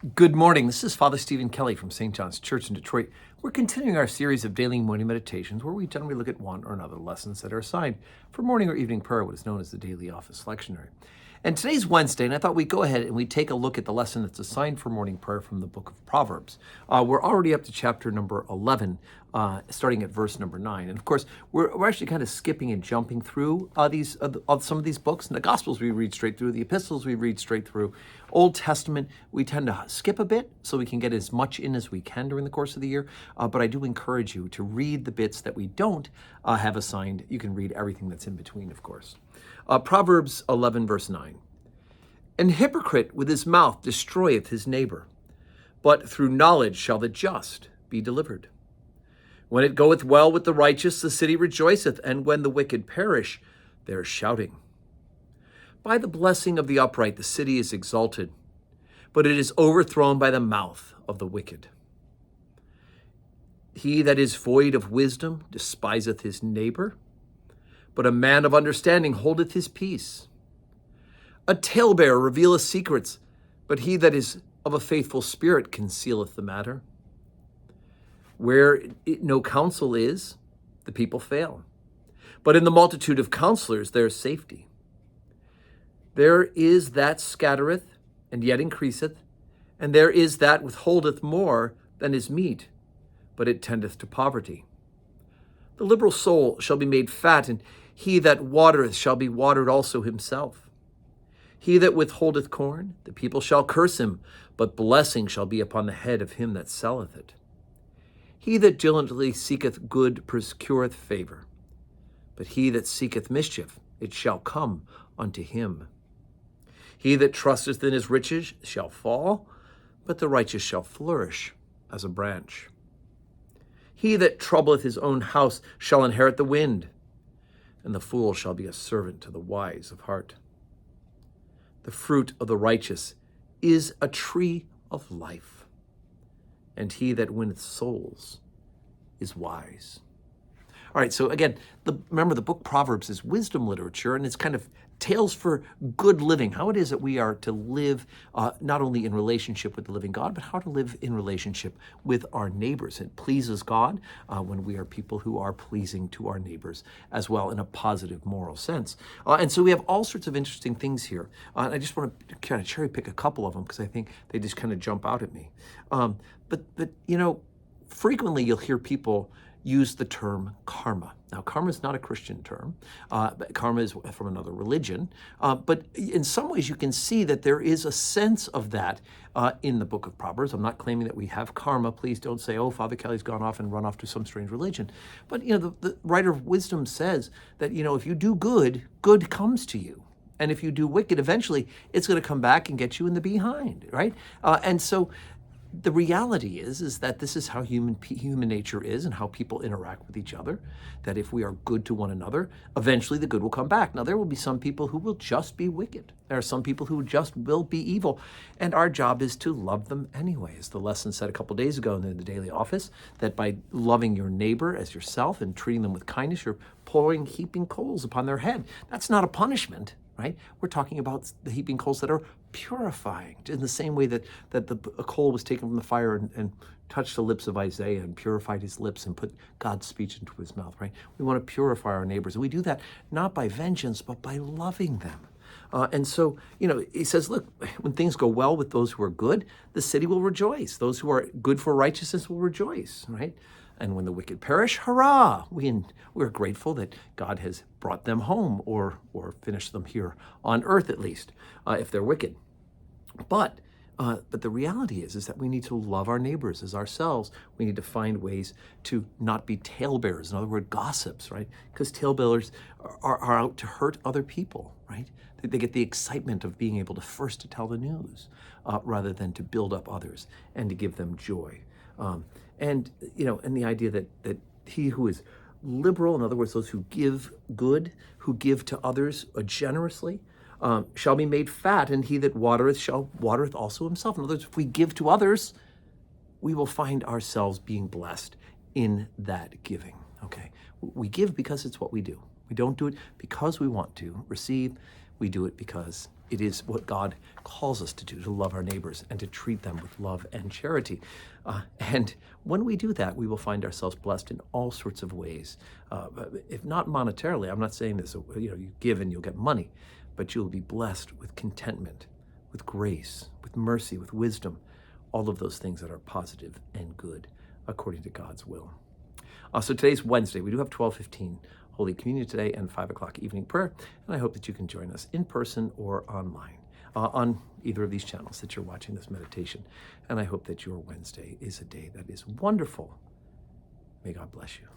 Good morning. This is Father Stephen Kelly from St. John's Church in Detroit. We're continuing our series of daily morning meditations where we generally look at one or another lessons that are assigned for morning or evening prayer, what is known as the daily office lectionary. And today's Wednesday, and I thought we'd go ahead and we'd take a look at the lesson that's assigned for morning prayer from the book of Proverbs. We're already up to chapter number 11, starting at verse number 9. And of course, we're actually kind of skipping and jumping through some of these books. In the Gospels, we read straight through. The Epistles, we read straight through. Old Testament, we tend to skip a bit so we can get as much in as we can during the course of the year. But I do encourage you to read the bits that we don't have assigned. You can read everything that's in between, of course. Proverbs 11, verse 9. An hypocrite with his mouth destroyeth his neighbor, but through knowledge shall the just be delivered. When it goeth well with the righteous, the city rejoiceth, and when the wicked perish, there is shouting. By the blessing of the upright the city is exalted, but it is overthrown by the mouth of the wicked. He that is void of wisdom despiseth his neighbor, but a man of understanding holdeth his peace. A talebearer revealeth secrets, but he that is of a faithful spirit concealeth the matter. Where no counsel is, the people fail, but in the multitude of counselors there is safety. There is that scattereth, and yet increaseth, and there is that withholdeth more than is meet, but it tendeth to poverty. The liberal soul shall be made fat, and he that watereth shall be watered also himself. He that withholdeth corn, the people shall curse him, but blessing shall be upon the head of him that selleth it. He that diligently seeketh good procureth favor, but he that seeketh mischief, it shall come unto him. He that trusteth in his riches shall fall, but the righteous shall flourish as a branch. He that troubleth his own house shall inherit the wind, and the fool shall be a servant to the wise of heart. The fruit of the righteous is a tree of life, and he that winneth souls is wise. All right, so again, remember the book Proverbs is wisdom literature, and it's kind of tales for good living, how it is that we are to live not only in relationship with the living God, but how to live in relationship with our neighbors. It pleases God when we are people who are pleasing to our neighbors as well in a positive moral sense. And so we have all sorts of interesting things here. I just want to kind of cherry pick a couple of them because I think they just kind of jump out at me. But you know, frequently you'll hear people use the term karma. Now, karma is not a Christian term. Karma is from another religion. But in some ways, you can see that there is a sense of that in the book of Proverbs. I'm not claiming that we have karma. Please don't say, oh, Father Kelly's gone off and run off to some strange religion. But, you know, the writer of wisdom says that, you know, if you do good, good comes to you. And if you do wicked, eventually it's going to come back and get you in the behind, right? And so the reality is that this is how human nature is and how people interact with each other, that if we are good to one another, eventually the good will come back. Now, there will be some people who will just be wicked. There are some people who just will be evil. And our job is to love them anyway. As the lesson said a couple days ago in the daily office, that by loving your neighbor as yourself and treating them with kindness, you're heaping coals upon their head. That's not a punishment. Right? We're talking about the heaping coals that are purifying, in the same way that a coal was taken from the fire and touched the lips of Isaiah and purified his lips and put God's speech into his mouth, right? We want to purify our neighbors. And we do that not by vengeance, but by loving them. And so, you know, he says, look, when things go well with those who are good, the city will rejoice. Those who are good for righteousness will rejoice, right? And when the wicked perish, hurrah! We're grateful that God has brought them home or finished them here on earth, at least, if they're wicked. But the reality is that we need to love our neighbors as ourselves. We need to find ways to not be talebearers, in other words, gossips, right? Because talebearers are out to hurt other people, right? They get the excitement of being able to tell the news rather than to build up others and to give them joy. And the idea that he who is liberal, in other words, those who give good, who give to others generously, shall be made fat, and he that watereth also himself. In other words, if we give to others, we will find ourselves being blessed in that giving, okay? We give because it's what we do. We don't do it because we want to receive. We do it because It is what God calls us to do, to love our neighbors and to treat them with love and charity. And when we do that, we will find ourselves blessed in all sorts of ways. If not monetarily, I'm not saying this, you give and you'll get money, but you'll be blessed with contentment, with grace, with mercy, with wisdom, all of those things that are positive and good according to God's will. So today's Wednesday. We do have 12:15 Holy Communion today and 5 o'clock evening prayer. And I hope that you can join us in person or online on either of these channels that you're watching this meditation. And I hope that your Wednesday is a day that is wonderful. May God bless you.